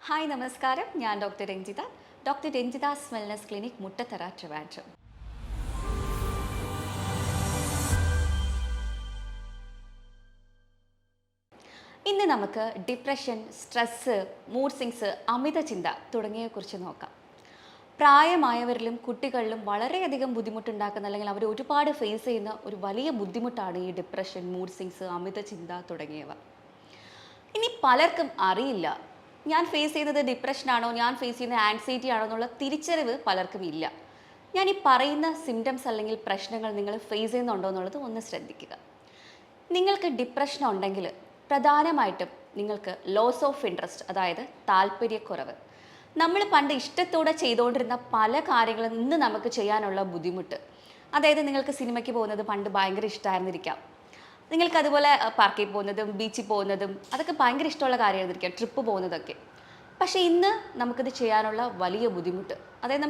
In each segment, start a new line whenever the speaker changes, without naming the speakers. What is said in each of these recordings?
Hi നമസ്കാരം, ഞാൻ doctor Ranjitha. Doctor Ranjitha's wellness clinic, Muttathara, Trivandrum. ഇന്ന് നമുക്ക് ഡിപ്രഷൻ, സ്ട്രെസ്സ്, മൂഡ് സ്വിങ്സ്, അമിത ചിന്ത തുടങ്ങിയവയെക്കുറിച്ച് നോക്കാം. പ്രായമായവരിലും കുട്ടികളിലും വളരെയധികം ബുദ്ധിമുട്ടുണ്ടാക്കുന്ന, അല്ലെങ്കിൽ അവർ ഒരുപാട് ഫേസ് ചെയ്യുന്ന ഒരു വലിയ ബുദ്ധിമുട്ടാണ് ഈ ഡിപ്രഷൻ, മൂഡ് സ്വിങ്സ്, അമിത ചിന്ത തുടങ്ങിയവ. ഇനി പലർക്കും അറിയില്ല, ഞാൻ ഫേസ് ചെയ്യുന്നത് ഡിപ്രഷനാണോ, ഞാൻ ഫേസ് ചെയ്യുന്നത് ആൻസൈറ്റി ആണോ എന്നുള്ള തിരിച്ചറിവ് പലർക്കും ഇല്ല. ഞാൻ ഈ പറയുന്ന സിംറ്റംസ് അല്ലെങ്കിൽ പ്രശ്നങ്ങൾ നിങ്ങൾ ഫേസ് ചെയ്യുന്നുണ്ടോ എന്നുള്ളത് ഒന്ന് ശ്രദ്ധിക്കുക. നിങ്ങൾക്ക് ഡിപ്രഷൻ ഉണ്ടെങ്കിൽ പ്രധാനമായിട്ടും നിങ്ങൾക്ക് ലോസ് ഓഫ് ഇൻട്രസ്റ്റ്, അതായത് താല്പര്യക്കുറവ്. നമ്മൾ പണ്ട് ഇഷ്ടത്തോടെ ചെയ്തുകൊണ്ടിരുന്ന പല കാര്യങ്ങളും ഇന്ന് നമുക്ക് ചെയ്യാനുള്ള ബുദ്ധിമുട്ട്. അതായത് നിങ്ങൾക്ക് സിനിമയ്ക്ക് പോകുന്നത് പണ്ട് ഭയങ്കര ഇഷ്ടമായിരുന്നിരിക്കാം. നിങ്ങൾക്ക് അതുപോലെ പാർക്കിൽ പോകുന്നതും ബീച്ചിൽ പോകുന്നതും അതൊക്കെ ഭയങ്കര ഇഷ്ടമുള്ള കാര്യമായിരിക്കാം, ട്രിപ്പ് പോകുന്നതൊക്കെ. പക്ഷേ ഇന്ന് നമുക്കിത് ചെയ്യാനുള്ള വലിയ ബുദ്ധിമുട്ട്, അതായത്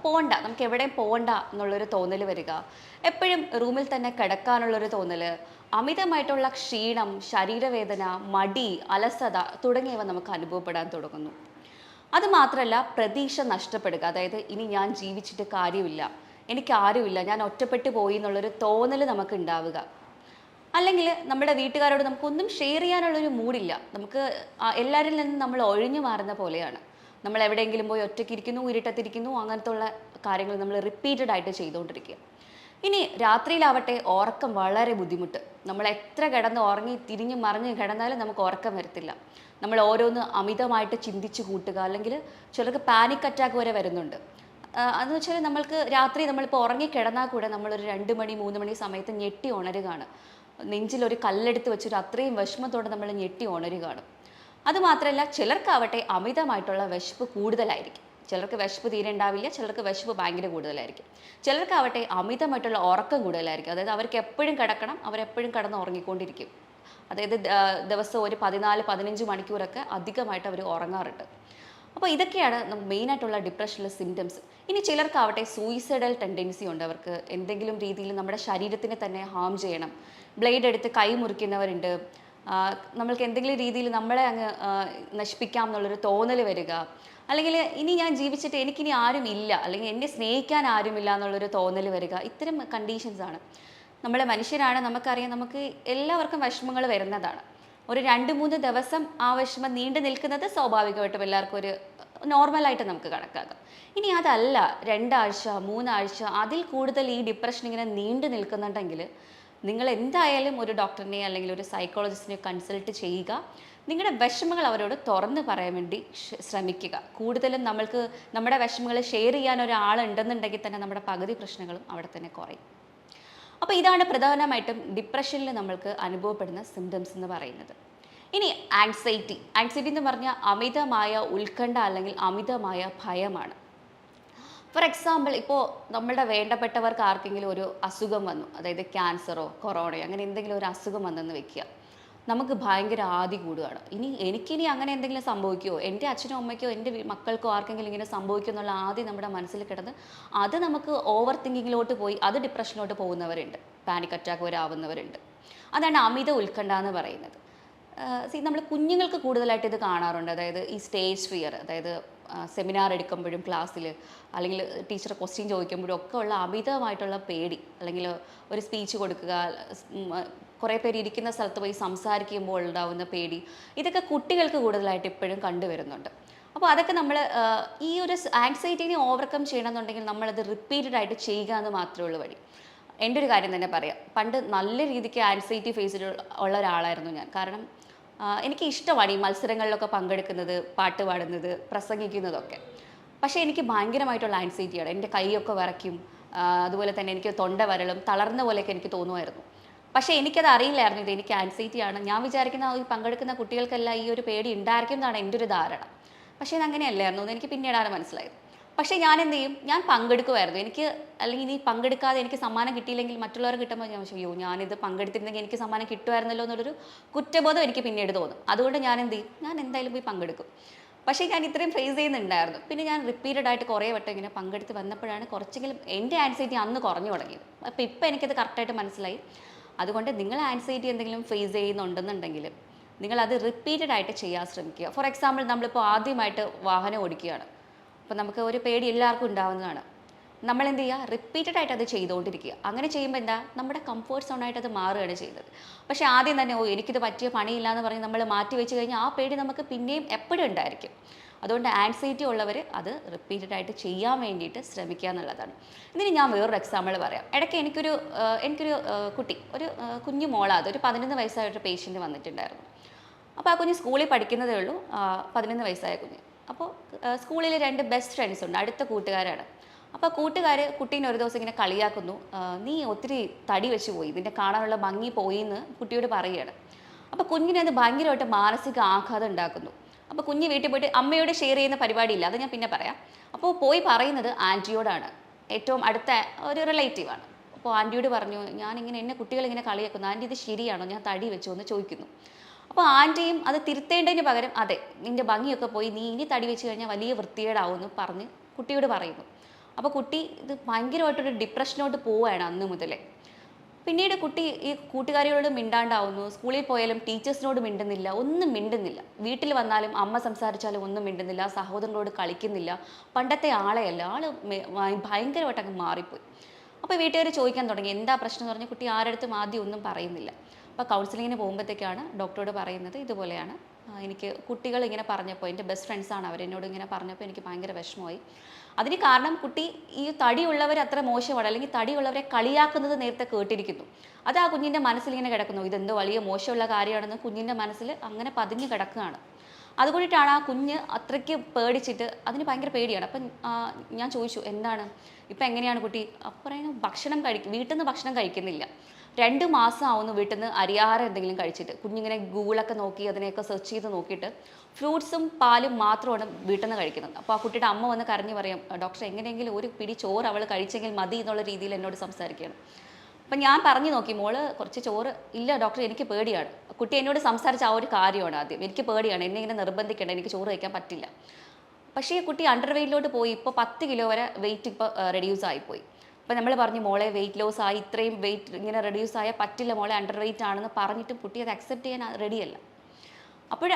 പോകണ്ട, നമുക്ക് എവിടെയും പോകണ്ട എന്നുള്ളൊരു തോന്നൽ വരിക, എപ്പോഴും റൂമിൽ തന്നെ കിടക്കാനുള്ളൊരു തോന്നൽ, അമിതമായിട്ടുള്ള ക്ഷീണം, ശരീരവേദന, മടി, അലസത തുടങ്ങിയവ നമുക്ക് അനുഭവപ്പെടാൻ തുടങ്ങുന്നു. അതുമാത്രമല്ല, പ്രതീക്ഷ നഷ്ടപ്പെടുക, അതായത് ഇനി ഞാൻ ജീവിച്ചിട്ട് കാര്യമില്ല, എനിക്ക് ആരുമില്ല, ഞാൻ ഒറ്റപ്പെട്ടു പോയി എന്നുള്ളൊരു തോന്നൽ നമുക്ക് ഉണ്ടാവുക. അല്ലെങ്കിൽ നമ്മുടെ വീട്ടുകാരോട് നമുക്കൊന്നും ഷെയർ ചെയ്യാനുള്ളൊരു മൂഡില്ല, നമുക്ക് എല്ലാവരിൽ നിന്നും നമ്മൾ ഒഴിഞ്ഞു മാറുന്ന പോലെയാണ്. നമ്മൾ എവിടെയെങ്കിലും പോയി ഒറ്റയ്ക്കിരിക്കുന്നു, ഇരുട്ടത്തിരിക്കുന്നു, അങ്ങനത്തെ ഉള്ള കാര്യങ്ങൾ നമ്മൾ റിപ്പീറ്റഡ് ആയിട്ട് ചെയ്തുകൊണ്ടിരിക്കുക. ഇനി രാത്രിയിലാവട്ടെ ഉറക്കം വളരെ ബുദ്ധിമുട്ട്. നമ്മൾ എത്ര കിടന്ന് ഉറങ്ങി തിരിഞ്ഞ് മറിഞ്ഞ് കിടന്നാലും നമുക്ക് ഉറക്കം വരത്തില്ല. നമ്മൾ ഓരോന്ന് അമിതമായിട്ട് ചിന്തിച്ച് കൂട്ടുക, അല്ലെങ്കിൽ ചിലർക്ക് പാനിക് അറ്റാക്ക് വരെ വരുന്നുണ്ട്. അതെന്ന് വെച്ചാൽ നമ്മൾക്ക് രാത്രി നമ്മളിപ്പോൾ ഉറങ്ങി കിടന്നാൽ കൂടെ നമ്മളൊരു 2 മണി 3 മണി സമയത്ത് ഞെട്ടി ഉണരുകയാണ്. നെഞ്ചിലൊരു കല്ലെടുത്ത് വെച്ചൊരു അത്രയും വിഷമത്തോടെ നമ്മൾ ഞെട്ടി ഉണരുകയാണ്. അതുമാത്രമല്ല, ചിലർക്കാവട്ടെ അമിതമായിട്ടുള്ള വിശപ്പ് കൂടുതലായിരിക്കും. ചിലർക്ക് വിശപ്പ് തീരെ ഉണ്ടാവില്ല, ചിലർക്ക് വിശപ്പ് ഭയങ്കര കൂടുതലായിരിക്കും. ചിലർക്കാവട്ടെ അമിതമായിട്ടുള്ള ഉറക്കം കൂടുതലായിരിക്കും. അതായത് അവർക്ക് എപ്പോഴും കിടക്കണം, അവരെപ്പോഴും കിടന്ന് ഉറങ്ങിക്കൊണ്ടിരിക്കും. അതായത് ദിവസം ഒരു 14-15 മണിക്കൂറൊക്കെ അധികമായിട്ട് അവർ ഉറങ്ങാറുണ്ട്. അപ്പോൾ ഇതൊക്കെയാണ് മെയിനായിട്ടുള്ള ഡിപ്രഷനിലെ സിംറ്റംസ്. ഇനി ചിലർക്കാവട്ടെ സൂയിസൈഡൽ ടെൻഡൻസി ഉണ്ട്. അവർക്ക് എന്തെങ്കിലും രീതിയിൽ നമ്മുടെ ശരീരത്തിനെ തന്നെ ഹാം ചെയ്യണം. ബ്ലേഡ് എടുത്ത് കൈ മുറിക്കുന്നവരുണ്ട്. നമ്മൾക്ക് എന്തെങ്കിലും രീതിയിൽ നമ്മളെ അങ്ങ് നശിപ്പിക്കാം എന്നുള്ളൊരു തോന്നൽ വരിക, അല്ലെങ്കിൽ ഇനി ഞാൻ ജീവിച്ചിട്ട് എനിക്കിനി ആരും ഇല്ല, അല്ലെങ്കിൽ എന്നെ സ്നേഹിക്കാൻ ആരുമില്ല എന്നുള്ളൊരു തോന്നൽ വരിക. ഇത്തരം കണ്ടീഷൻസ് ആണ്. നമ്മളെ മനുഷ്യരാണ്, നമുക്കറിയാം, നമുക്ക് എല്ലാവർക്കും വിഷമങ്ങൾ വരുന്നതാണ്. ഒരു 2-3 ദിവസം ആ വിഷമം നീണ്ടു നിൽക്കുന്നത് സ്വാഭാവികമായിട്ടും എല്ലാവർക്കും ഒരു നോർമലായിട്ട് നമുക്ക് കണക്കാക്കാം. ഇനി അതല്ല, 2 ആഴ്ച 3 ആഴ്ച അതിൽ കൂടുതൽ ഈ ഡിപ്രഷൻ ഇങ്ങനെ നീണ്ടു നിൽക്കുന്നുണ്ടെങ്കിൽ നിങ്ങൾ എന്തായാലും ഒരു ഡോക്ടറിനെ അല്ലെങ്കിൽ ഒരു സൈക്കോളജിസ്റ്റിനെ കൺസൾട്ട് ചെയ്യുക. നിങ്ങളുടെ വിഷമങ്ങൾ അവരോട് തുറന്ന് പറയാൻ വേണ്ടി ശ്രമിക്കുക. കൂടുതലും നമ്മൾക്ക് നമ്മുടെ വിഷമങ്ങൾ ഷെയർ ചെയ്യാൻ ഒരാളുണ്ടെന്നുണ്ടെങ്കിൽ തന്നെ നമ്മുടെ പകുതി പ്രശ്നങ്ങളും അവിടെ തന്നെ കുറയും. അപ്പോൾ ഇതാണ് പ്രധാനമായിട്ടും ഡിപ്രഷനിൽ നമ്മൾക്ക് അനുഭവപ്പെടുന്ന സിംറ്റംസ് എന്ന് പറയുന്നത്. ഇനി ആൻസൈറ്റി എന്ന് പറഞ്ഞാൽ അമിതമായ ഉത്കണ്ഠ അല്ലെങ്കിൽ അമിതമായ ഭയമാണ്. ഫോർ എക്സാമ്പിൾ, ഇപ്പോൾ നമ്മളുടെ വേണ്ടപ്പെട്ടവർക്ക് ആർക്കെങ്കിലും ഒരു അസുഖം വന്നു, അതായത് ക്യാൻസറോ കൊറോണയോ അങ്ങനെ എന്തെങ്കിലും ഒരു അസുഖം വന്നെന്ന് വെക്കുക. നമുക്ക് ഭയങ്കര ആദി കൂടുകയാണ്. എനിക്കിനി അങ്ങനെ എന്തെങ്കിലും സംഭവിക്കുമോ, എൻ്റെ അച്ഛനോ അമ്മയ്ക്കോ എൻ്റെ മക്കൾക്കോ ആർക്കെങ്കിലും ഇങ്ങനെ സംഭവിക്കുമോ എന്നുള്ള ആദ്യം നമ്മുടെ മനസ്സിൽ കിടന്ന് അത് നമുക്ക് ഓവർ തിങ്കിങ്ങിലോട്ട് പോയി അത് ഡിപ്രഷനിലോട്ട് പോകുന്നവരുണ്ട്, പാനിക് അറ്റാക്ക് വരെ ആവുന്നവരുണ്ട്. അതാണ് അമിത ഉത്കണ്ഠ എന്ന് പറയുന്നത്. നമ്മൾ കുഞ്ഞുങ്ങൾക്ക് കൂടുതലായിട്ട് ഇത് കാണാറുണ്ട്. അതായത് ഈ സ്റ്റേജ് ഫിയർ, അതായത് സെമിനാർ എടുക്കുമ്പോഴും ക്ലാസ്സിൽ അല്ലെങ്കിൽ ടീച്ചർ ക്വസ്റ്റ്യൻ ചോദിക്കുമ്പോഴും ഒക്കെ ഉള്ള അമിതമായിട്ടുള്ള പേടി, അല്ലെങ്കിൽ ഒരു സ്പീച്ച് കൊടുക്കുക, കുറേ പേര് ഇരിക്കുന്ന സ്ഥലത്ത് പോയി സംസാരിക്കുമ്പോൾ ഉണ്ടാവുന്ന പേടി, ഇതൊക്കെ കുട്ടികൾക്ക് കൂടുതലായിട്ട് ഇപ്പോഴും കണ്ടുവരുന്നുണ്ട്. അപ്പോൾ അതൊക്കെ നമ്മൾ ഈ ഒരു ആൻസൈറ്റിനെ ഓവർകം ചെയ്യണമെന്നുണ്ടെങ്കിൽ നമ്മളത് റിപ്പീറ്റഡ് ആയിട്ട് ചെയ്യുക എന്ന് മാത്രമേ ഉള്ളൂ വഴി. എൻ്റെ ഒരു കാര്യം തന്നെ പറയാം, പണ്ട് നല്ല രീതിക്ക് ആൻസൈറ്റി ഫേസിൽ ഉള്ള ഒരാളായിരുന്നു ഞാൻ. കാരണം എനിക്ക് ഇഷ്ടമാണ് ഈ മത്സരങ്ങളിലൊക്കെ പങ്കെടുക്കുന്നത്, പാട്ട് പാടുന്നത്, പ്രസംഗിക്കുന്നതൊക്കെ. പക്ഷേ എനിക്ക് ഭയങ്കരമായിട്ടുള്ള ആൻസൈറ്റിയാണ്. എൻ്റെ കൈയൊക്കെ വിറയ്ക്കും, അതുപോലെ തന്നെ എനിക്ക് തൊണ്ട വരളും, തളർന്ന പോലെയൊക്കെ എനിക്ക് തോന്നുമായിരുന്നു. പക്ഷേ എനിക്കത് അറിയില്ലായിരുന്നു ഇത് എനിക്ക് ആൻസൈറ്റിയാണ്. ഞാൻ വിചാരിക്കുന്ന ഈ പങ്കെടുക്കുന്ന കുട്ടികൾക്കെല്ലാം ഈ ഒരു പേടി ഉണ്ടായിരിക്കും എന്നാണ് എൻ്റെ ഒരു ധാരണ. പക്ഷേ ഇത് അങ്ങനെയല്ലായിരുന്നു എന്ന് എനിക്ക് പിന്നീടാണ് മനസ്സിലായത്. പക്ഷേ ഞാൻ എന്ത് ചെയ്യും, ഞാൻ പങ്കെടുക്കുമായിരുന്നു. അല്ലെങ്കിൽ ഇനി പങ്കെടുക്കാതെ എനിക്ക് സമ്മാനം കിട്ടിയില്ലെങ്കിൽ മറ്റുള്ളവർ കിട്ടുമ്പോൾ ഞാൻ അയ്യോ, ഞാനിത് പങ്കെടുത്തിരുന്നെങ്കിൽ എനിക്ക് സമ്മാനം കിട്ടുമായിരുന്നല്ലോ എന്നുള്ളൊരു കുറ്റബോധം എനിക്ക് പിന്നീട് തോന്നും. അതുകൊണ്ട് ഞാൻ എന്ത് ചെയ്യും, ഞാൻ എന്തായാലും പോയി പങ്കെടുക്കും. പക്ഷേ ഞാൻ ഇത്രയും ഫേസ് ചെയ്യുന്നുണ്ടായിരുന്നു. പിന്നെ ഞാൻ റിപ്പീറ്റഡ് ആയിട്ട് കുറേ വട്ടം ഇങ്ങനെ പങ്കെടുത്ത് വന്നപ്പോഴാണ് കുറച്ചെങ്കിലും എൻ്റെ ആൻസൈറ്റി അന്ന് കുറഞ്ഞു തുടങ്ങിയത്. അപ്പോൾ ഇപ്പോൾ എനിക്കത് കറക്റ്റായിട്ട് മനസ്സിലായി. അതുകൊണ്ട് നിങ്ങൾ ആൻസൈറ്റി എന്തെങ്കിലും ഫേസ് ചെയ്യുന്നുണ്ടെന്നുണ്ടെങ്കിൽ നിങ്ങളത് റിപ്പീറ്റഡ് ആയിട്ട് ചെയ്യാൻ ശ്രമിക്കുക. ഫോർ എക്സാമ്പിൾ നമ്മളിപ്പോൾ ആദ്യമായിട്ട് വാഹനം ഓടിക്കുകയാണ്. അപ്പോൾ നമുക്ക് ഒരു പേടി എല്ലാവർക്കും ഉണ്ടാവുന്നതാണ്. നമ്മൾ എന്ത് ചെയ്യുക, റിപ്പീറ്റഡ് ആയിട്ട് അത് ചെയ്തുകൊണ്ടിരിക്കുക. അങ്ങനെ ചെയ്യുമ്പോൾ എന്താ, നമ്മുടെ കംഫേർട്ട് സോണായിട്ട് അത് മാറുകയാണ് ചെയ്യുന്നത്. പക്ഷേ ആദ്യം തന്നെ എനിക്കിത് പറ്റിയ പണിയില്ല എന്ന് പറഞ്ഞ് നമ്മൾ മാറ്റി വെച്ച് കഴിഞ്ഞാൽ ആ പേടി നമുക്ക് പിന്നെയും എപ്പോഴും ഉണ്ടായിരിക്കും. അതുകൊണ്ട് ആൻസൈറ്റി ഉള്ളവർ അത് റിപ്പീറ്റഡ് ആയിട്ട് ചെയ്യാൻ വേണ്ടിയിട്ട് ശ്രമിക്കുക എന്നുള്ളതാണ്. ഇതിന് ഞാൻ വേറൊരു എക്സാമ്പിൾ പറയാം. ഇടയ്ക്ക് എനിക്കൊരു കുട്ടി, ഒരു കുഞ്ഞു മോളാത്, ഒരു 11 വയസ്സായൊരു പേഷ്യൻറ്റ് വന്നിട്ടുണ്ടായിരുന്നു. അപ്പോൾ ആ കുഞ്ഞ് സ്കൂളിൽ പഠിക്കുന്നതേ ഉള്ളൂ, 11 വയസ്സായ കുഞ്ഞ്. അപ്പോൾ സ്കൂളിൽ 2 ബെസ്റ്റ് ഫ്രണ്ട്സ് ഉണ്ട്, അടുത്ത കൂട്ടുകാരാണ്. അപ്പോൾ കൂട്ടുകാർ കുട്ടീനെ ഒരു ദിവസം ഇങ്ങനെ കളിയാക്കുന്നു, നീ ഒത്തിരി തടി വെച്ച് പോയി, നിന്റെ കാണാനുള്ള ഭംഗി പോയി എന്ന് കുട്ടിയോട് പറയുകയാണ്. അപ്പോൾ കുഞ്ഞിനെ അത് ഭയങ്കരമായിട്ട് മാനസിക ആഘാതം ഉണ്ടാക്കുന്നു. അപ്പോൾ കുഞ്ഞ് വീട്ടിൽ പോയിട്ട് അമ്മയോട് ഷെയർ ചെയ്യുന്ന പരിപാടിയില്ല, അത് ഞാൻ പിന്നെ പറയാം. അപ്പോൾ പോയി പറയുന്നത് ആൻറ്റിയോടാണ്, ഏറ്റവും അടുത്ത ഒരു റിലേറ്റീവാണ്. അപ്പോൾ ആൻറ്റിയോട് പറഞ്ഞു, ഞാനിങ്ങനെ എന്നെ കുട്ടികളിങ്ങനെ കളിയാക്കുന്നു, ആൻറ്റി ഇത് ശരിയാണോ, ഞാൻ തടി വെച്ചോ എന്ന് ചോദിക്കുന്നു. അപ്പോൾ ആൻറ്റിയും അത് തിരുത്തേണ്ടതിന് പകരം അതെ നിൻ്റെ ഭംഗിയൊക്കെ പോയി, നീ ഇനി തടി വെച്ച് കഴിഞ്ഞാൽ വലിയ വൃത്തികേടാവുമെന്ന് പറഞ്ഞ് കുട്ടിയോട് പറയുന്നു. അപ്പോൾ കുട്ടി ഇത് ഭയങ്കരമായിട്ടൊരു ഡിപ്രഷനോട്ട് പോവുകയാണ് അന്ന് മുതലേ. പിന്നീട് കുട്ടി ഈ കൂട്ടുകാരികളോട് മിണ്ടാണ്ടാവുന്നു, സ്കൂളിൽ പോയാലും ടീച്ചേഴ്സിനോട് മിണ്ടുന്നില്ല, ഒന്നും മിണ്ടുന്നില്ല. വീട്ടിൽ വന്നാലും അമ്മ സംസാരിച്ചാലും ഒന്നും മിണ്ടുന്നില്ല, സഹോദരങ്ങളോട് കളിക്കുന്നില്ല, പണ്ടത്തെ ആളെയല്ല, ഭയങ്കരമായിട്ട് അങ്ങ് മാറിപ്പോയി. അപ്പോൾ വീട്ടുകാർ ചോദിക്കാൻ തുടങ്ങി എന്താ പ്രശ്നം എന്ന് പറഞ്ഞാൽ കുട്ടി ആരടുത്തും ആദ്യം ഒന്നും പറയുന്നില്ല. അപ്പോൾ കൗൺസിലിങ്ങിന് പോകുമ്പോഴത്തേക്കാണ് ഡോക്ടറോട് പറയുന്നത്, ഇതുപോലെയാണ് എനിക്ക് കുട്ടികൾ ഇങ്ങനെ പറഞ്ഞപ്പോൾ, എൻ്റെ ബെസ്റ്റ് ഫ്രണ്ട്സാണ് അവരെന്നോട് ഇങ്ങനെ പറഞ്ഞപ്പോൾ എനിക്ക് ഭയങ്കര വിഷമമായി. അതിന് കാരണം കുട്ടി ഈ തടിയുള്ളവർ അത്ര മോശമാണ്, അല്ലെങ്കിൽ തടിയുള്ളവരെ കളിയാക്കുന്നത് നേരത്തെ കേട്ടിരിക്കുന്നു. അത് ആ കുഞ്ഞിൻ്റെ മനസ്സിൽ ഇങ്ങനെ കിടക്കുന്നു, ഇതെന്തോ വലിയ മോശമുള്ള കാര്യമാണെന്ന് കുഞ്ഞിൻ്റെ മനസ്സിൽ അങ്ങനെ പതിഞ്ഞ് കിടക്കുകയാണ്. അതുകൊണ്ടിട്ടാണ് ആ കുഞ്ഞ് അത്രയ്ക്ക് പേടിച്ചിട്ട്, അതിന് ഭയങ്കര പേടിയാണ്. അപ്പം ഞാൻ ചോദിച്ചു എന്താണ് ഇപ്പം എങ്ങനെയാണ് കുട്ടി? അപ്പം പറയുന്നു ഭക്ഷണം വീട്ടിൽ നിന്ന് ഭക്ഷണം കഴിക്കുന്നില്ല, 2 മാസം ആവുന്നു വീട്ടിൽ നിന്ന് അരിയാഹാരം എന്തെങ്കിലും കഴിച്ചിട്ട്. കുഞ്ഞിങ്ങനെ ഗൂഗിളൊക്കെ നോക്കി അതിനെയൊക്കെ സെർച്ച് ചെയ്ത് നോക്കിയിട്ട് ഫ്രൂട്ട്സും പാലും മാത്രമാണ് വീട്ടിൽ നിന്ന് കഴിക്കുന്നത്. അപ്പോൾ ആ കുട്ടിയുടെ അമ്മ വന്ന് കരഞ്ഞ് പറയാം, ഡോക്ടർ എങ്ങനെയെങ്കിലും ഒരു പിടി ചോറ് അവൾ കഴിച്ചെങ്കിൽ മതി എന്നുള്ള രീതിയിൽ എന്നോട് സംസാരിക്കുകയാണ്. അപ്പം ഞാൻ പറഞ്ഞു നോക്കി, മോള് കുറച്ച് ചോറ് ഇല്ല ഡോക്ടർ എനിക്ക് പേടിയാണ്. കുട്ടി എന്നോട് സംസാരിച്ച ആ ഒരു കാര്യമാണ് ആദ്യം, എനിക്ക് പേടിയാണ്, എന്നെ ഇങ്ങനെ നിർബന്ധിക്കേണ്ട, എനിക്ക് ചോറ് കഴിക്കാൻ പറ്റില്ല. പക്ഷേ ഈ കുട്ടി അണ്ടർ വെയിറ്റിലോട്ട് പോയി, ഇപ്പോൾ 10 കിലോ വരെ വെയിറ്റ് ഇപ്പോൾ റെഡ്യൂസ് ആയിപ്പോയി. അപ്പോൾ നമ്മൾ പറഞ്ഞു മോളെ വെയിറ്റ് ലോസ് ആയി, ഇത്രയും വെയിറ്റ് ഇങ്ങനെ റെഡ്യൂസ് ആയാൽ പറ്റില്ല മോളെ, അണ്ടർ വെയിറ്റ് ആണെന്ന് പറഞ്ഞിട്ട് കുട്ടി അത് അക്സെപ്റ്റ് ചെയ്യാൻ റെഡിയല്ല. അപ്പോൾ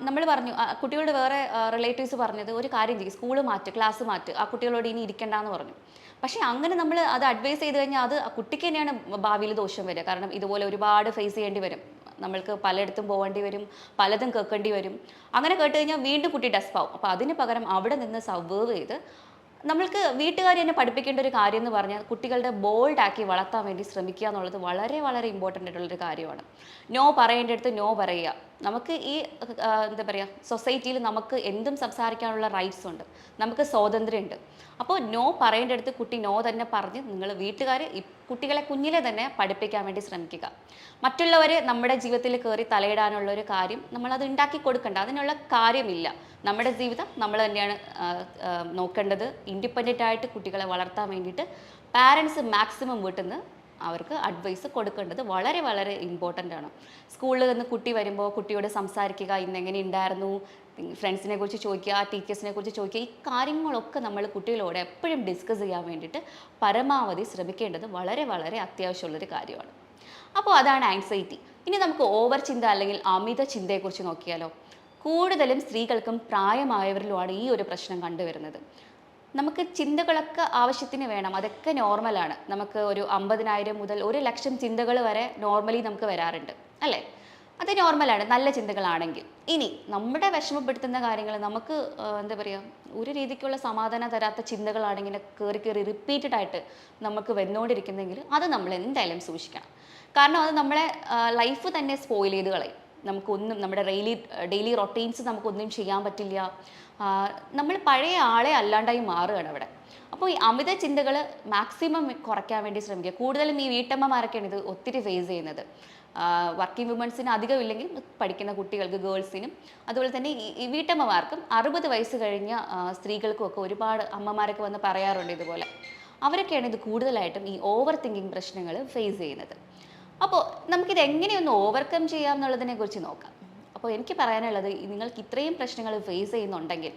നമ്മൾ പറഞ്ഞു, കുട്ടികളുടെ വേറെ റിലേറ്റീവ്സ് പറഞ്ഞത് ഒരു കാര്യം ചെയ്യും, സ്കൂൾ മാറ്റ്, ക്ലാസ് മാറ്റ്, ആ കുട്ടികളോട് ഇനി ഇരിക്കണ്ടെന്ന് പറഞ്ഞു. പക്ഷേ അങ്ങനെ നമ്മൾ അത് അഡ്വൈസ് ചെയ്ത് കഴിഞ്ഞാൽ അത് കുട്ടിക്ക് തന്നെയാണ് ഭാവിയിൽ ദോഷം വരിക. കാരണം ഇതുപോലെ ഒരുപാട് ഫേസ് ചെയ്യേണ്ടി വരും, നമ്മൾക്ക് പലയിടത്തും പോകേണ്ടി വരും, പലതും കേൾക്കേണ്ടി വരും. അങ്ങനെ കേട്ട് കഴിഞ്ഞാൽ വീണ്ടും കുട്ടി ഡെസ്പാവും. അപ്പോൾ അതിന് പകരം അവിടെ നിന്ന് സർവൈവ് ചെയ്ത് നമ്മൾക്ക് വീട്ടുകാർ തന്നെ പഠിപ്പിക്കേണ്ട ഒരു കാര്യം എന്ന് പറഞ്ഞാൽ കുട്ടികളുടെ ബോൾഡാക്കി വളർത്താൻ വേണ്ടി ശ്രമിക്കുക എന്നുള്ളത് വളരെ വളരെ ഇമ്പോർട്ടൻ്റ് ആയിട്ടുള്ളൊരു കാര്യമാണ്. നോ പറയേണ്ടടുത്ത് നോ പറയുക. നമുക്ക് ഈ എന്താ പറയുക, സൊസൈറ്റിയിൽ നമുക്ക് എന്തും സംസാരിക്കാനുള്ള റൈറ്റ്സ് ഉണ്ട്, നമുക്ക് സ്വാതന്ത്ര്യമുണ്ട്. അപ്പോൾ നോ പറയേണ്ടടുത്ത് കുട്ടി നോ തന്നെ പറഞ്ഞ് നിങ്ങൾ വീട്ടുകാർ കുട്ടികളെ കുഞ്ഞിലെ തന്നെ പഠിപ്പിക്കാൻ വേണ്ടി ശ്രമിക്കുക. മറ്റുള്ളവർ നമ്മുടെ ജീവിതത്തിൽ കയറി തലയിടാനുള്ള ഒരു കാര്യം നമ്മളത് ഉണ്ടാക്കി കൊടുക്കണ്ട, അതിനുള്ള കാര്യമില്ല. നമ്മുടെ ജീവിതം നമ്മൾ തന്നെയാണ് നോക്കേണ്ടത്. ഇൻഡിപെൻഡൻ്റ് ആയിട്ട് കുട്ടികളെ വളർത്താൻ വേണ്ടിയിട്ട് പാരൻസ് മാക്സിമം വീട്ടിൽ നിന്ന് അവർക്ക് അഡ്വൈസ് കൊടുക്കേണ്ടത് വളരെ വളരെ ഇമ്പോർട്ടൻ്റ് ആണ്. സ്കൂളിൽ നിന്ന് കുട്ടി വരുമ്പോൾ കുട്ടിയോട് സംസാരിക്കുക, ഇന്ന് എങ്ങനെ ഉണ്ടായിരുന്നു, ഫ്രണ്ട്സിനെ കുറിച്ച് ചോദിക്കുക, ടീച്ചേഴ്സിനെ കുറിച്ച് ചോദിക്കുക. ഈ കാര്യങ്ങളൊക്കെ നമ്മൾ കുട്ടികളോട് എപ്പോഴും ഡിസ്കസ് ചെയ്യാൻ വേണ്ടിയിട്ട് പരമാവധി ശ്രമിക്കേണ്ടത് വളരെ വളരെ അത്യാവശ്യമുള്ളൊരു കാര്യമാണ്. അപ്പോൾ അതാണ് ആൻസൈറ്റി. ഇനി നമുക്ക് ഓവർ ചിന്ത അല്ലെങ്കിൽ അമിത ചിന്തയെക്കുറിച്ച് നോക്കിയാലോ. കൂടുതലും സ്ത്രീകൾക്കും പ്രായമായവരിലുമാണ് ഈ ഒരു പ്രശ്നം കണ്ടുവരുന്നത്. നമുക്ക് ചിന്തകളൊക്കെ ആവശ്യത്തിന് വേണം, അതൊക്കെ നോർമലാണ്. നമുക്ക് ഒരു 50,000 മുതൽ 1,00,000 ചിന്തകൾ വരെ നോർമലി നമുക്ക് വരാറുണ്ട്, അല്ലേ? അത് നോർമലാണ്, നല്ല ചിന്തകളാണെങ്കിൽ. ഇനി നമ്മുടെ വിഷമപ്പെടുത്തുന്ന കാര്യങ്ങൾ, നമുക്ക് എന്താ പറയുക, ഒരു രീതിക്കുള്ള സമാധാനം തരാത്ത ചിന്തകളാണെങ്കിൽ കയറി കയറി റിപ്പീറ്റഡ് ആയിട്ട് നമുക്ക് വന്നുകൊണ്ടിരിക്കുന്നെങ്കിൽ അത് നമ്മൾ എന്തായാലും സൂക്ഷിക്കണം. കാരണം അത് നമ്മളെ ലൈഫ് തന്നെ സ്പോയിൽ ചെയ്ത് കളയും. നമുക്കൊന്നും നമ്മുടെ ഡെയിലി റൊട്ടീൻസ് നമുക്കൊന്നും ചെയ്യാൻ പറ്റില്ല. നമ്മൾ പഴയ ആളെ അല്ലാണ്ടായി മാറുകയാണ് അവിടെ. അപ്പോൾ ഈ അമിത ചിന്തകൾ മാക്സിമം കുറയ്ക്കാൻ വേണ്ടി ശ്രമിക്കുക. കൂടുതലും ഈ വീട്ടമ്മമാരൊക്കെയാണ് ഇത് ഒത്തിരി ഫേസ് ചെയ്യുന്നത്. വർക്കിംഗ് വുമൻസിന് അധികം ഇല്ലെങ്കിൽ പഠിക്കുന്ന കുട്ടികൾക്ക്, ഗേൾസിനും, അതുപോലെ തന്നെ ഈ വീട്ടമ്മമാർക്കും 60 വയസ്സ് കഴിഞ്ഞ സ്ത്രീകൾക്കും ഒക്കെ ഒരുപാട് അമ്മമാരൊക്കെ വന്ന് പറയാറുണ്ട് ഇതുപോലെ. അവരൊക്കെയാണ് ഇത് കൂടുതലായിട്ടും ഈ ഓവർ തിങ്കിങ് പ്രശ്നങ്ങൾ ഫേസ് ചെയ്യുന്നത്. അപ്പോൾ നമുക്കിത് എങ്ങനെയൊന്ന് ഓവർകം ചെയ്യാം എന്നുള്ളതിനെ കുറിച്ച് നോക്കാം. അപ്പോൾ എനിക്ക് പറയാനുള്ളത്, നിങ്ങൾക്ക് ഇത്രയും പ്രശ്നങ്ങൾ ഫേസ് ചെയ്യുന്നുണ്ടെങ്കിൽ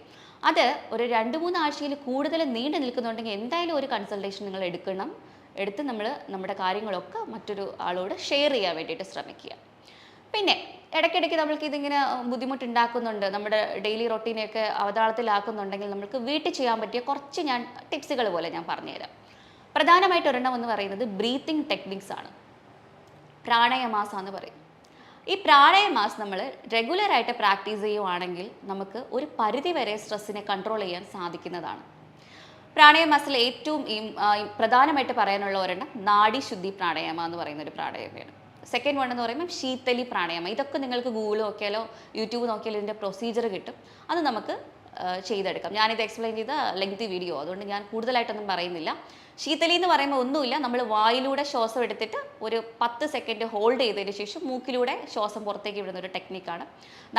അത് ഒരു 2-3 ആഴ്ചയിൽ കൂടുതൽ നീണ്ടു നിൽക്കുന്നുണ്ടെങ്കിൽ എന്തായാലും ഒരു കൺസൾട്ടേഷൻ നിങ്ങൾ എടുത്ത് നമ്മൾ നമ്മുടെ കാര്യങ്ങളൊക്കെ മറ്റൊരു ആളോട് ഷെയർ ചെയ്യാൻ വേണ്ടിയിട്ട് ശ്രമിക്കുക. പിന്നെ ഇടയ്ക്കിടയ്ക്ക് നമ്മൾക്ക് ഇതിങ്ങനെ ബുദ്ധിമുട്ടുണ്ടാക്കുന്നുണ്ട്, നമ്മുടെ ഡെയിലി റൊട്ടീനെയൊക്കെ അവതാളത്തിലാക്കുന്നുണ്ടെങ്കിൽ നമുക്ക് വീട്ടിൽ ചെയ്യാൻ പറ്റിയ കുറച്ച് ഞാൻ ടിപ്സുകൾ പോലെ ഞാൻ പറഞ്ഞുതരാം. പ്രധാനമായിട്ട് ഒരെണ്ണം എന്ന് പറയുന്നത് ബ്രീത്തിങ് ടെക്നിക്സ് ആണ്. പ്രാണായാമാസം എന്ന് പറയും. ഈ പ്രാണായാമാസ് നമ്മൾ റെഗുലറായിട്ട് പ്രാക്ടീസ് ചെയ്യുവാണെങ്കിൽ നമുക്ക് ഒരു പരിധി വരെ സ്ട്രെസ്സിനെ കൺട്രോൾ ചെയ്യാൻ സാധിക്കുന്നതാണ്. പ്രാണായാമാസിൽ ഏറ്റവും പ്രധാനമായിട്ട് പറയാനുള്ള ഒരെണ്ണം നാഡീശുദ്ധി പ്രാണായാമം എന്ന് പറയുന്ന ഒരു പ്രാണായാമമാണ്. സെക്കൻഡ് വൺ എന്ന് പറയുമ്പോൾ ശീതലി പ്രാണായാമം. ഇതൊക്കെ നിങ്ങൾക്ക് ഗൂഗിൾ നോക്കിയാലോ യൂട്യൂബ് നോക്കിയാലോ ഇതിൻ്റെ പ്രൊസീജിയർ കിട്ടും. അത് നമുക്ക് ചെയ്തെടുക്കാം. ഞാനിത് എക്സ്പ്ലെയിൻ ചെയ്ത ലെങ്തി വീഡിയോ, അതുകൊണ്ട് ഞാൻ കൂടുതലായിട്ടൊന്നും പറയുന്നില്ല. ശീതലി എന്ന് പറയുമ്പോൾ ഒന്നുമില്ല, നമ്മൾ വായിലൂടെ ശ്വാസം എടുത്തിട്ട് ഒരു 10 സെക്കൻഡ് ഹോൾഡ് ചെയ്തതിന് ശേഷം മൂക്കിലൂടെ ശ്വാസം പുറത്തേക്ക് വിടുന്ന ഒരു ടെക്നിക്കാണ്.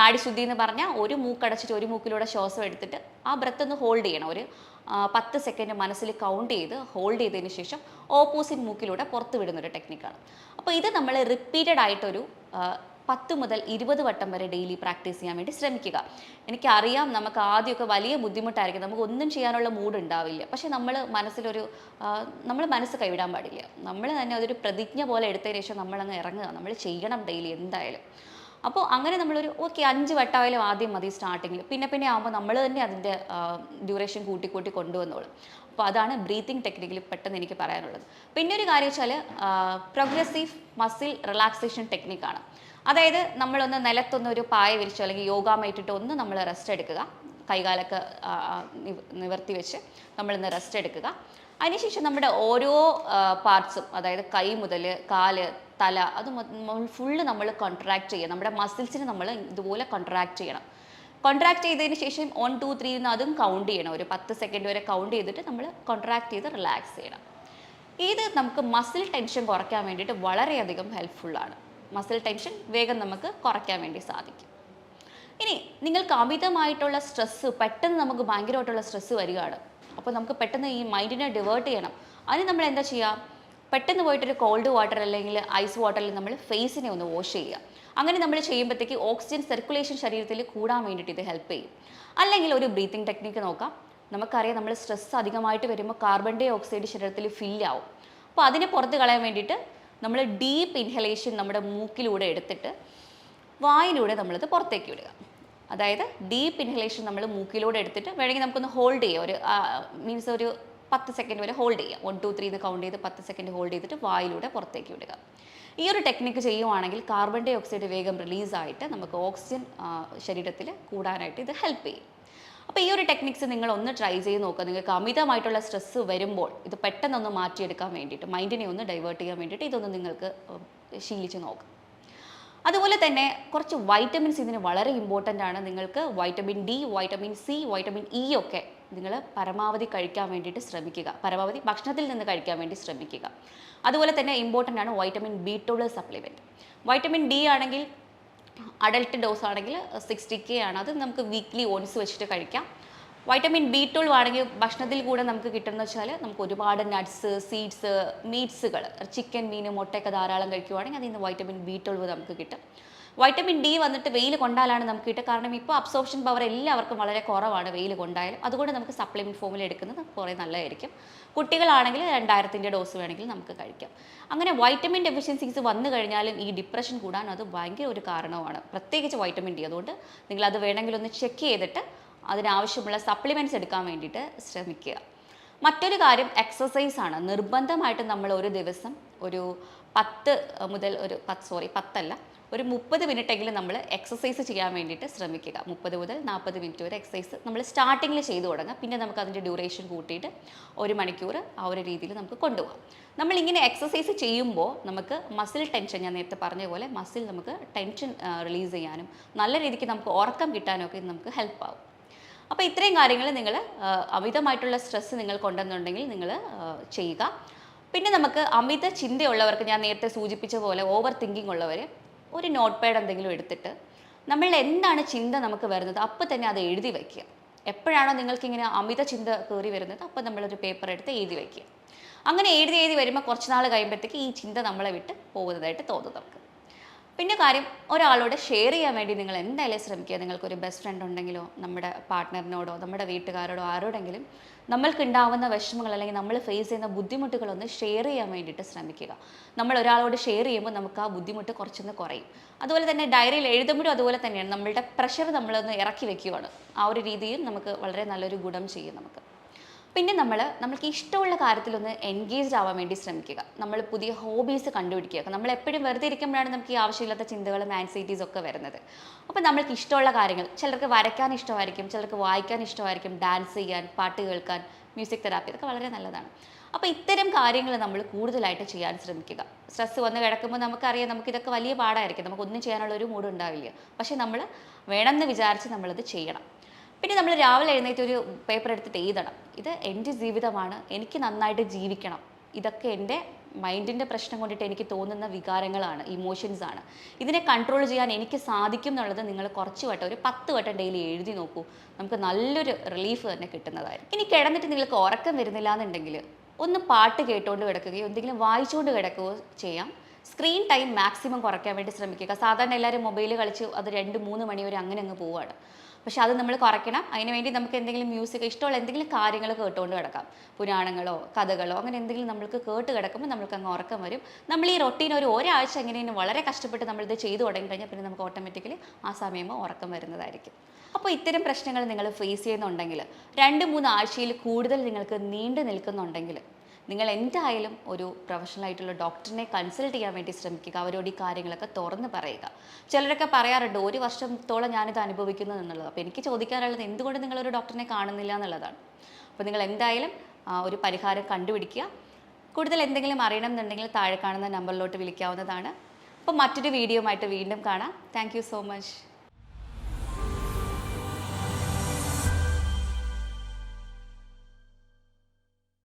നാഡിശുദ്ധി എന്ന് പറഞ്ഞാൽ ഒരു മൂക്കടച്ചിട്ട് ഒരു മൂക്കിലൂടെ ശ്വാസം എടുത്തിട്ട് ആ ബ്രത്ത് ഒന്ന് ഹോൾഡ് ചെയ്യണം. ഒരു 10 സെക്കൻഡ് മനസ്സിൽ കൗണ്ട് ചെയ്ത് ഹോൾഡ് ചെയ്തതിന് ശേഷം ഓപ്പോസിറ്റ് മൂക്കിലൂടെ പുറത്ത് വിടുന്നൊരു ടെക്നിക്കാണ്. അപ്പോൾ ഇത് നമ്മൾ റിപ്പീറ്റഡ് ആയിട്ടൊരു 10 മുതൽ 20 വട്ടം വരെ ഡെയിലി പ്രാക്ടീസ് ചെയ്യാൻ വേണ്ടി ശ്രമിക്കുക. എനിക്കറിയാം നമുക്ക് ആദ്യമൊക്കെ വലിയ ബുദ്ധിമുട്ടായിരിക്കും, നമുക്ക് ഒന്നും ചെയ്യാനുള്ള മൂഡ് ഉണ്ടാവില്ല. പക്ഷേ നമ്മൾ മനസ്സ് കൈവിടാൻ പാടില്ല. നമ്മൾ തന്നെ അതൊരു പ്രതിജ്ഞ പോലെ എടുത്തതിന് ശേഷം നമ്മളങ്ങ് ഇറങ്ങുക, നമ്മൾ ചെയ്യണം ഡെയിലി എന്തായാലും. അപ്പോൾ അങ്ങനെ നമ്മളൊരു 5 വട്ടമായാലും ആദ്യം മതി സ്റ്റാർട്ടിങ്ങിൽ. പിന്നെ ആകുമ്പോൾ നമ്മൾ തന്നെ അതിൻ്റെ ഡ്യൂറേഷൻ കൂട്ടി കൊണ്ടുവന്നോളും. അപ്പോൾ അതാണ് ബ്രീത്തിങ് ടെക്നിക്കിൽ പെട്ടെന്ന് എനിക്ക് പറയാനുള്ളത്. പിന്നെ ഒരു കാര്യം വെച്ചാൽ പ്രോഗ്രസീവ് മസിൽ റിലാക്സേഷൻ ടെക്നിക്കാണ്. അതായത് നമ്മളൊന്ന് നിലത്തൊന്ന് ഒരു പായ വിരിച്ചോ അല്ലെങ്കിൽ യോഗ മാറ്റിട്ടോ ഒന്ന് നമ്മൾ റെസ്റ്റ് എടുക്കുക. കൈകാലൊക്കെ നിവർത്തി വെച്ച് നമ്മളിന്ന് റെസ്റ്റ് എടുക്കുക. അതിനുശേഷം നമ്മുടെ ഓരോ പാർട്സും, അതായത് കൈ മുതൽ കാല്, തല, അത് ഫുള്ള് നമ്മൾ കോൺട്രാക്ട് ചെയ്യുക. നമ്മുടെ മസിൽസിന് നമ്മൾ ഇതുപോലെ കോൺട്രാക്ട് ചെയ്യണം. കോൺട്രാക്ട് ചെയ്തതിന് ശേഷം 1 2 3 എന്ന് അതും കൗണ്ട് ചെയ്യണം. ഒരു 10 സെക്കൻഡ് വരെ കൗണ്ട് ചെയ്തിട്ട് നമ്മൾ കോൺട്രാക്ട് ചെയ്ത് റിലാക്സ് ചെയ്യണം. ഇത് നമുക്ക് മസിൽ ടെൻഷൻ കുറയ്ക്കാൻ വേണ്ടിയിട്ട് വളരെയധികം ഹെൽപ്ഫുള്ളാണ്. മസിൽ ടെൻഷൻ വേഗം നമുക്ക് കുറയ്ക്കാൻ വേണ്ടി സാധിക്കും. ഇനി നിങ്ങൾക്ക് അമിതമായിട്ടുള്ള സ്ട്രെസ്സ്, പെട്ടെന്ന് നമുക്ക് ഭയങ്കരമായിട്ടുള്ള സ്ട്രെസ്സ് വരികയാണ്. അപ്പോൾ നമുക്ക് പെട്ടെന്ന് ഈ മൈൻഡിനെ ഡിവേർട്ട് ചെയ്യണം. അതിന് നമ്മൾ എന്താ ചെയ്യുക? പെട്ടെന്ന് പോയിട്ടൊരു കോൾഡ് വാട്ടർ അല്ലെങ്കിൽ ഐസ് വാട്ടറിൽ നമ്മൾ ഫേസിനെ ഒന്ന് വാഷ് ചെയ്യുക. അങ്ങനെ നമ്മൾ ചെയ്യുമ്പോഴത്തേക്ക് ഓക്സിജൻ സർക്കുലേഷൻ ശരീരത്തിൽ കൂടാൻ വേണ്ടിയിട്ട് ഇത് ഹെൽപ്പ് ചെയ്യും. അല്ലെങ്കിൽ ഒരു ബ്രീത്തിങ് ടെക്നിക്ക് നോക്കാം. നമുക്കറിയാം നമ്മൾ സ്ട്രെസ് അധികമായിട്ട് വരുമ്പോൾ കാർബൺ ഡൈ ഓക്സൈഡ് ശരീരത്തിൽ ഫില്ലാവും. അപ്പോൾ അതിനെ പുറത്ത് കളയാൻ വേണ്ടിയിട്ട് നമ്മൾ ഡീപ്പ് ഇൻഹലേഷൻ നമ്മുടെ മൂക്കിലൂടെ എടുത്തിട്ട് വായിലൂടെ നമ്മളത് പുറത്തേക്ക് വിടുക. അതായത് ഡീപ്പ് ഇൻഹലേഷൻ നമ്മൾ മൂക്കിലൂടെ എടുത്തിട്ട് വേണമെങ്കിൽ നമുക്കൊന്ന് ഹോൾഡ് ചെയ്യാം. ഒരു 10 സെക്കൻഡ് വരെ ഹോൾഡ് ചെയ്യുക. 1 2 3 എന്ന് കൗണ്ട് ചെയ്ത് 10 സെക്കൻഡ് ഹോൾഡ് ചെയ്തിട്ട് വായിലൂടെ പുറത്തേക്ക് വിടുക. ഈ ഒരു ടെക്നിക്ക് ചെയ്യുവാണെങ്കിൽ കാർബൺ ഡൈ ഓക്സൈഡ് വേഗം റിലീസായിട്ട് നമുക്ക് ഓക്സിജൻ ശരീരത്തിൽ കൂടാനായിട്ട് ഇത് ഹെൽപ്പ് ചെയ്യും. അപ്പോൾ ഈ ഒരു ടെക്നിക്സ് നിങ്ങൾ ഒന്ന് ട്രൈ ചെയ്ത് നോക്കുക. നിങ്ങൾക്ക് അമിതമായിട്ടുള്ള സ്ട്രെസ്സ് വരുമ്പോൾ ഇത് പെട്ടെന്നൊന്ന് മാറ്റിയെടുക്കാൻ വേണ്ടിയിട്ട്, മൈൻഡിനെ ഒന്ന് ഡൈവേർട്ട് ചെയ്യാൻ വേണ്ടിയിട്ട് ഇതൊന്ന് നിങ്ങൾക്ക് ശീലിച്ച് നോക്കാം. അതുപോലെ തന്നെ കുറച്ച് വൈറ്റമിൻസ് ഇതിന് വളരെ ഇമ്പോർട്ടൻ്റ് ആണ്. നിങ്ങൾക്ക് vitamin D, vitamin C, vitamin E ഒക്കെ നിങ്ങൾ പരമാവധി കഴിക്കാൻ വേണ്ടിയിട്ട് ശ്രമിക്കുക. പരമാവധി ഭക്ഷണത്തിൽ നിന്ന് കഴിക്കാൻ വേണ്ടി ശ്രമിക്കുക. അതുപോലെ തന്നെ ഇമ്പോർട്ടൻ്റ് ആണ് vitamin B12 supplement. Vitamin D ആണെങ്കിൽ അഡൽട്ട് ഡോസ് ആണെങ്കിൽ 60K ആണ്. അത് നമുക്ക് വീക്ക്ലി ഓൺസ് വെച്ചിട്ട് കഴിക്കാം. വൈറ്റമിൻ B12 ആണെങ്കിൽ ഭക്ഷണത്തിൽ കൂടെ നമുക്ക് കിട്ടുന്നത് വെച്ചാൽ നമുക്ക് ഒരുപാട് നട്ട്സ്, സീഡ്സ്, മീറ്റ്സുകൾ, ചിക്കൻ, മീൻ, മുട്ടയൊക്കെ ധാരാളം കഴിക്കുവാണെങ്കിൽ അതിൽ നിന്ന് വൈറ്റമിൻ B12 നമുക്ക് കിട്ടും. വൈറ്റമിൻ ഡി വന്നിട്ട് വെയിൽ കൊണ്ടാലാണ് നമുക്ക് കിട്ടുക. കാരണം ഇപ്പോൾ അബ്സോർപ്ഷൻ പവർ എല്ലാവർക്കും വളരെ കുറവാണ് വെയിൽ കൊണ്ടായാലും. അതുകൊണ്ട് നമുക്ക് സപ്ലിമെൻറ്റ് ഫോമിൽ എടുക്കുന്നത് കുറേ നല്ലതായിരിക്കും. കുട്ടികളാണെങ്കിൽ 2000ൻ്റെ ഡോസ് വേണമെങ്കിൽ നമുക്ക് കഴിക്കാം. അങ്ങനെ വൈറ്റമിൻ ഡെഫിഷ്യൻസീസ് വന്നു കഴിഞ്ഞാലും ഈ ഡിപ്രഷൻ കൂടാൻ അത് ഭയങ്കര ഒരു കാരണമാണ്, പ്രത്യേകിച്ച് വൈറ്റമിൻ ഡി. അതുകൊണ്ട് നിങ്ങളത് വേണമെങ്കിൽ ഒന്ന് ചെക്ക് ചെയ്തിട്ട് അതിനാവശ്യമുള്ള സപ്ലിമെൻറ്റ്സ് എടുക്കാൻ വേണ്ടിയിട്ട് ശ്രമിക്കുക. മറ്റൊരു കാര്യം എക്സസൈസ് ആണ്. നിർബന്ധമായിട്ടും നമ്മൾ ഒരു ദിവസം ഒരു 30 മിനിറ്റെങ്കിലും നമ്മൾ എക്സസൈസ് ചെയ്യാൻ വേണ്ടിയിട്ട് ശ്രമിക്കുക. 30 മുതൽ 40 മിനിറ്റ് വരെ എക്സസൈസ് നമ്മൾ സ്റ്റാർട്ടിങ്ങിൽ ചെയ്തു തുടങ്ങുക. പിന്നെ നമുക്ക് അതിൻ്റെ ഡ്യൂറേഷൻ കൂട്ടിയിട്ട് 1 മണിക്കൂർ ആ ഒരു രീതിയിൽ നമുക്ക് കൊണ്ടുപോകാം. നമ്മളിങ്ങനെ എക്സസൈസ് ചെയ്യുമ്പോൾ നമുക്ക് മസിൽ ടെൻഷൻ, ഞാൻ നേരത്തെ പറഞ്ഞ പോലെ മസിൽ നമുക്ക് ടെൻഷൻ റിലീസ് ചെയ്യാനും നല്ല രീതിക്ക് നമുക്ക് ഉറക്കം കിട്ടാനും ഒക്കെ നമുക്ക് ഹെൽപ്പ് ആവും. അപ്പോൾ ഇത്രയും കാര്യങ്ങൾ നിങ്ങൾ അമിതമായിട്ടുള്ള സ്ട്രെസ്സ് നിങ്ങൾക്കുണ്ടെന്നുണ്ടെങ്കിൽ നിങ്ങൾ ചെയ്യുക. പിന്നെ നമുക്ക് അമിത ചിന്തയുള്ളവർക്ക്, ഞാൻ നേരത്തെ സൂചിപ്പിച്ച പോലെ ഓവർ തിങ്കിങ് ഉള്ളവർ, ഒരു നോട്ട് പാഡ് എന്തെങ്കിലും എടുത്തിട്ട് നമ്മൾ എന്താണ് ചിന്ത നമുക്ക് വരുന്നത് അപ്പോൾ തന്നെ അത് എഴുതി വയ്ക്കുക. എപ്പോഴാണോ നിങ്ങൾക്കിങ്ങനെ അമിത ചിന്ത കയറി വരുന്നത് അപ്പോൾ നമ്മളൊരു പേപ്പർ എടുത്ത് എഴുതി വയ്ക്കുക. അങ്ങനെ എഴുതി വരുമ്പോൾ കുറച്ച് നാൾ കഴിയുമ്പോഴത്തേക്ക് ഈ ചിന്ത നമ്മളെ വിട്ട് പോകുന്നതായിട്ട് തോന്നും നമുക്ക്. പിന്നെ കാര്യം ഒരാളോട് ഷെയർ ചെയ്യാൻ വേണ്ടി നിങ്ങൾ എന്തായാലും ശ്രമിക്കുക. നിങ്ങൾക്കൊരു ബെസ്റ്റ് ഫ്രണ്ട് ഉണ്ടെങ്കിലോ നമ്മുടെ പാർട്ട്ണറിനോടോ നമ്മുടെ വീട്ടുകാരോടോ ആരോടെങ്കിലും നമ്മൾക്കുണ്ടാവുന്ന വിഷമങ്ങൾ അല്ലെങ്കിൽ നമ്മൾ ഫേസ് ചെയ്യുന്ന ബുദ്ധിമുട്ടുകളൊന്ന് ഷെയർ ചെയ്യാൻ വേണ്ടിയിട്ട് ശ്രമിക്കുക. നമ്മൾ ഒരാളോട് ഷെയർ ചെയ്യുമ്പോൾ നമുക്ക് ആ ബുദ്ധിമുട്ട് കുറച്ചൊന്ന് കുറയും. അതുപോലെ തന്നെ ഡയറിയിൽ എഴുതുമ്പോഴും അതുപോലെ തന്നെയാണ്, നമ്മളുടെ പ്രഷർ നമ്മളൊന്ന് ഇറക്കി വെക്കുകയാണ്. ആ ഒരു രീതിയിൽ നമുക്ക് വളരെ നല്ലൊരു ഗുണം ചെയ്യും നമുക്ക്. പിന്നെ നമ്മൾക്ക് ഇഷ്ടമുള്ള കാര്യത്തിലൊന്ന് എൻഗേജ്ഡ് ആവാൻ വേണ്ടി ശ്രമിക്കുക. നമ്മൾ പുതിയ ഹോബീസ് കണ്ടുപിടിക്കുക. നമ്മൾ എപ്പോഴും വെറുതെ ഇരിക്കുമ്പോഴാണ് നമുക്ക് ഈ ആവശ്യമില്ലാത്ത ചിന്തകളും ആൻസൈറ്റീസ് ഒക്കെ വരുന്നത്. അപ്പോൾ നമ്മൾക്ക് ഇഷ്ടമുള്ള കാര്യങ്ങൾ, ചിലർക്ക് വരയ്ക്കാൻ ഇഷ്ടമായിരിക്കും, ചിലർക്ക് വായിക്കാൻ ഇഷ്ടമായിരിക്കും, ഡാൻസ് ചെയ്യാൻ, പാട്ട് കേൾക്കാൻ, മ്യൂസിക് തെറാപ്പി, ഇതൊക്കെ വളരെ നല്ലതാണ്. അപ്പോൾ ഇത്തരം കാര്യങ്ങൾ നമ്മൾ കൂടുതലായിട്ട് ചെയ്യാൻ ശ്രമിക്കുക. സ്ട്രെസ് വന്ന് കിടക്കുമ്പോൾ നമുക്കറിയാം നമുക്കിതൊക്കെ വലിയ പാടായിരിക്കും, നമുക്കൊന്നും ചെയ്യാനുള്ള ഒരു മൂഡ് ഉണ്ടാവില്ല. പക്ഷേ നമ്മൾ വേണമെന്ന് വിചാരിച്ച് നമ്മളത് ചെയ്യണം. പിന്നെ നമ്മൾ രാവിലെ എഴുന്നേറ്റ് ഒരു പേപ്പർ എടുത്തിട്ട് എഴുതണം. ഇത് എൻ്റെ ജീവിതമാണ്, എനിക്ക് നന്നായിട്ട് ജീവിക്കണം, ഇതൊക്കെ എൻ്റെ മൈൻഡിൻ്റെ പ്രശ്നം കൊണ്ടിട്ട് എനിക്ക് തോന്നുന്ന വികാരങ്ങളാണ്, ഇമോഷൻസാണ്, ഇതിനെ കൺട്രോൾ ചെയ്യാൻ എനിക്ക് സാധിക്കും എന്നുള്ളത് നിങ്ങൾ കുറച്ച് വട്ടം, ഒരു 10 വട്ടം ഡെയിലി എഴുതി നോക്കൂ. നമുക്ക് നല്ലൊരു റിലീഫ് തന്നെ കിട്ടുന്നതായിരിക്കും. ഇനി കിടന്നിട്ട് നിങ്ങൾക്ക് ഉറക്കം വരുന്നില്ല എന്നുണ്ടെങ്കിൽ ഒന്ന് പാട്ട് കേട്ടുകൊണ്ട് കിടക്കുകയോ എന്തെങ്കിലും വായിച്ചുകൊണ്ട് കിടക്കുകയോ ചെയ്യാം. സ്ക്രീൻ ടൈം മാക്സിമം കുറയ്ക്കാൻ വേണ്ടി ശ്രമിക്കുക. സാധാരണ എല്ലാവരും മൊബൈൽ കളിച്ച് അത് 2-3 മണി വരെ അങ്ങനെ അങ്ങ് പോവുകയാണ്. പക്ഷെ അത് നമ്മൾ കുറയ്ക്കണം. അതിനുവേണ്ടി നമുക്ക് എന്തെങ്കിലും മ്യൂസിക്, ഇഷ്ടമുള്ള എന്തെങ്കിലും കാര്യങ്ങൾ കേട്ടുകൊണ്ട് കിടക്കാം. പുരാണങ്ങളോ കഥകളോ അങ്ങനെ എന്തെങ്കിലും നമ്മൾക്ക് കേട്ട് കിടക്കുമ്പോൾ നമ്മൾക്ക് അങ്ങ് ഉറക്കം വരും. നമ്മൾ ഈ റൊട്ടീൻ ഒരാഴ്ച എങ്ങനെയും വളരെ കഷ്ടപ്പെട്ട് നമ്മളിത് ചെയ്തു തുടങ്ങി കഴിഞ്ഞാൽ പിന്നെ നമുക്ക് ഓട്ടോമാറ്റിക്കലി ആ സമയമ്പോൾ ഉറക്കം വരുന്നതായിരിക്കും. അപ്പോൾ ഇത്തരം പ്രശ്നങ്ങൾ നിങ്ങൾ ഫേസ് ചെയ്യുന്നുണ്ടെങ്കിൽ, 2-3 ആഴ്ചയിൽ കൂടുതൽ നിങ്ങൾക്ക് നീണ്ടു നിൽക്കുന്നുണ്ടെങ്കിൽ, നിങ്ങൾ എന്തായാലും ഒരു പ്രൊഫഷണൽ ആയിട്ടുള്ള ഡോക്ടറിനെ കൺസൾട്ട് ചെയ്യാൻ വേണ്ടി ശ്രമിക്കുക. അവരോട് ഈ കാര്യങ്ങളൊക്കെ തുറന്ന് പറയുക. ചിലരൊക്കെ പറയാറുണ്ട് 1 വർഷത്തോളം ഞാനിത് അനുഭവിക്കുന്നു എന്നുള്ളത്. അപ്പോൾ എനിക്ക് ചോദിക്കാനുള്ളത് എന്തുകൊണ്ട് നിങ്ങളൊരു ഡോക്ടറിനെ കാണുന്നില്ല എന്നുള്ളതാണ്. അപ്പോൾ നിങ്ങൾ എന്തായാലും ഒരു പരിഹാരം കണ്ടുപിടിക്കുക. കൂടുതൽ എന്തെങ്കിലും അറിയണം എന്നുണ്ടെങ്കിൽ താഴെ കാണുന്ന നമ്പറിലോട്ട് വിളിക്കാവുന്നതാണ്. അപ്പോൾ മറ്റൊരു വീഡിയോ ആയിട്ട് വീണ്ടും കാണാം. Thank you so much.